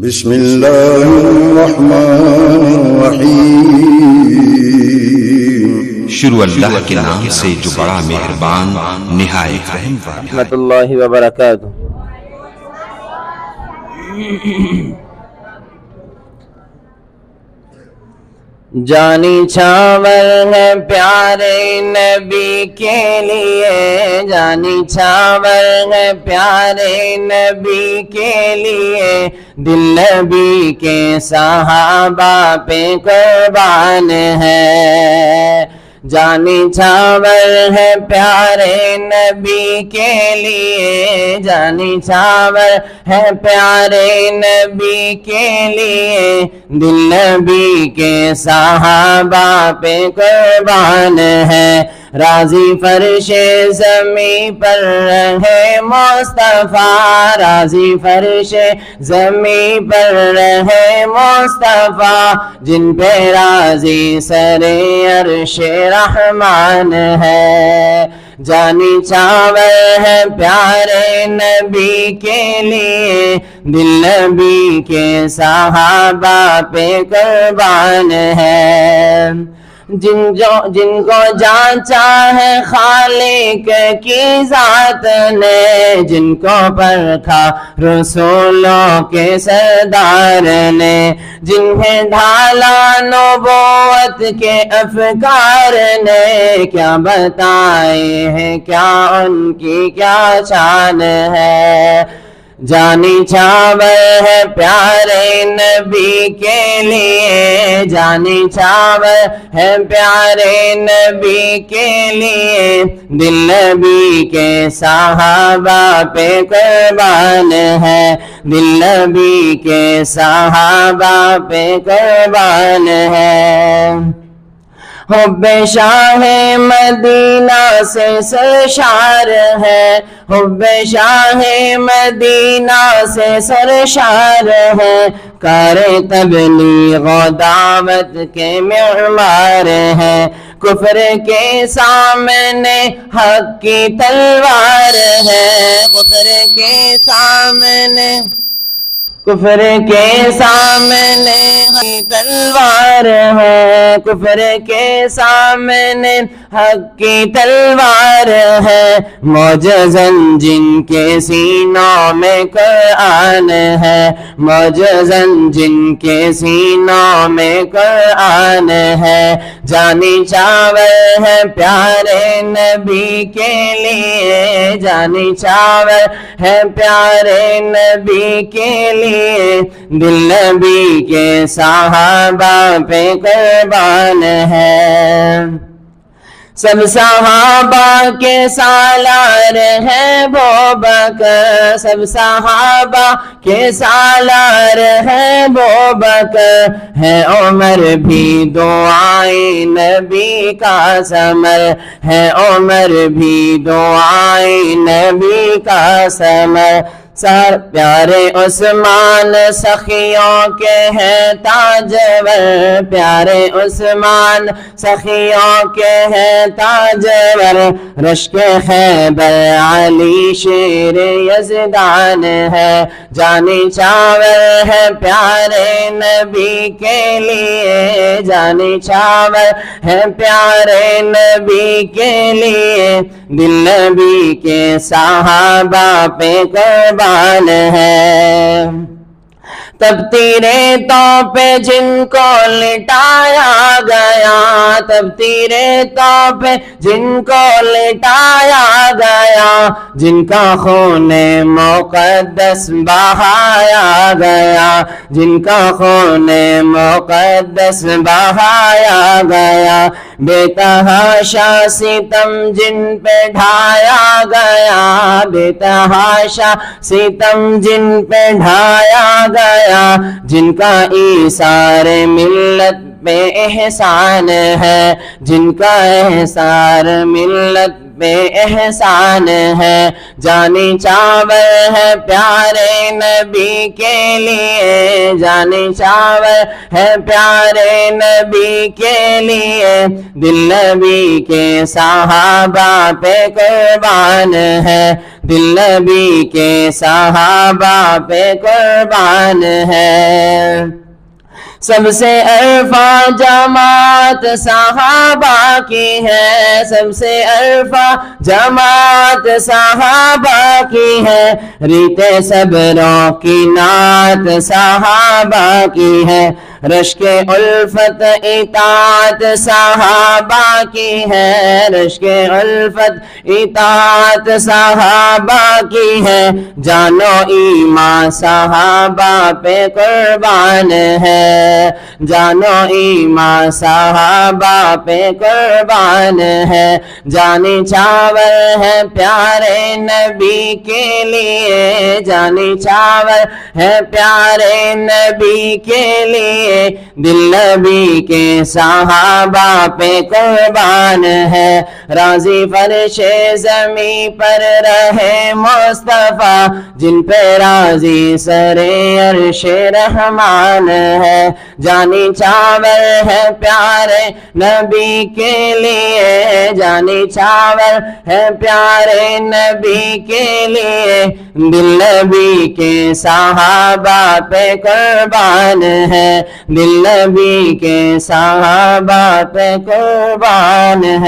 بسم اللہ الرحمن الرحیم۔ شروع اللہ کے نام سے جو بڑا مہربان نہایت رحم والا۔ رحمت اللہ وبرکاتہ۔ جانی چھاور ہے پیارے نبی کے لیے، جانی چھاور ہے پیارے نبی کے لیے، دل نبی کے صحابہ پہ قربان ہے۔ جانی چھاور ہے پیارے نبی کے لیے، جانی چھاور ہے پیارے نبی کے لیے، دل نبی کے صحابہ پہ قربان ہے۔ راضی فرش زمیں پر رہے مصطفیٰ، راضی فرش زمیں پر رہے مصطفیٰ، جن پہ راضی سر عرش رحمان ہے۔ جانی چھاور ہے پیارے نبی کے لیے، دل نبی کے صحابہ پہ قربان ہے۔ جن کو جانچا ہے خالق کی ذات نے، جن کو پرکھا رسولوں کے سردار نے، جنہیں ڈھالا نبوت کے افکار نے، کیا بتائے ہیں کیا ان کی کیا شان ہے۔ جانی چھاور ہے پیارے نبی کے لیے، جانی چھاور ہے پیارے نبی کے لیے، دل نبی کے صحابہ پہ قربان ہے، دل نبی کے صحابہ پہ قربان ہے۔ حب شاہ مدینہ سے سرشار ہے، حب شاہ مدینہ سے سرشار ہے، کار تبلیغ و دعوت کے معمار ہے، کفر کے سامنے حق کی تلوار ہے، کفر کے سامنے کفر کے سامنے حق تلوار ہے، کفر کے سامنے حق کی تلوار ہے، معجزاً جن کے سینوں میں قرآن ہے، معجزاً جن کے سینوں میں قرآن ہے۔ جانی چھاور ہے پیارے نبی کے لیے، جانی چھاور ہے پیارے نبی کے لیے، دل نبی کے صحابہ پہ قربان ہے۔ سب صحابہ کے سالار ہے ابوبکر، سب صحابہ کے سالار ہے ابوبکر، ہے عمر بھی دعائیں نبی کا ثمر، ہے عمر بھی دعائیں نبی کا ثمر۔ سر پیارے عثمان سخیوں کے ہیں تاجور، پیارے عثمان سخیوں کے ہیں تاجور، رشک خیبر علی شیر یزدان ہے۔ جانی چھاور ہے پیارے نبی کے لیے، جانی چھاور ہے پیارے نبی کے لیے، دل نبی کے صحابہ پہ قربان ہے۔ تب تیرے تو پہ جن کو لٹایا گیا، تب تیرے تو پہ جن کو لٹایا گیا، جن کا خون مقدس بہایا گیا، جن کا خون مقدس بہایا گیا، بے تحاشا ستم جن پہ ڈھایا گیا، بے تحاشا ستم جن پہ ڈھایا گیا، جن کا ایثار ملت پہ احسان ہے، جن کا احسار ملت پہ احسان ہے، جانی چاور ہے پیارے نبی کے لیے، جانی چاور ہے پیارے نبی کے لیے، دل نبی کے صحابہ پہ قربان ہے، دل نبی کے صحابہ پہ قربان ہے۔ سب سے عرفہ جماعت صحابہ کی ہے، سب سے عرفہ جماعت صحابہ کی ہے، ریت صبروں کی نعت صحابہ کی ہے، رشک الفت اطاعت صحابہ کی ہے، رشک الفت اطاعت صحابہ کی ہے، جانو ایمان صحابہ پہ قربان ہے، جانو ایمان صحابہ پہ قربان ہے، جانی چاور ہے پیارے نبی کے لیے، جانی چاور ہے پیارے نبی کے لیے، دل نبی کے صحابہ پہ قربان ہے، راضی فرش زمیں پر رہے مصطفیٰ، جن پہ راضی سر عرش رحمان ہے، جانی چاور ہے پیارے نبی کے لیے، جانی چاور ہے پیارے نبی کے لیے، دل نبی کے صحابہ پہ قربان ہے، دل نبی کے صحابہ پہ قربان ہے۔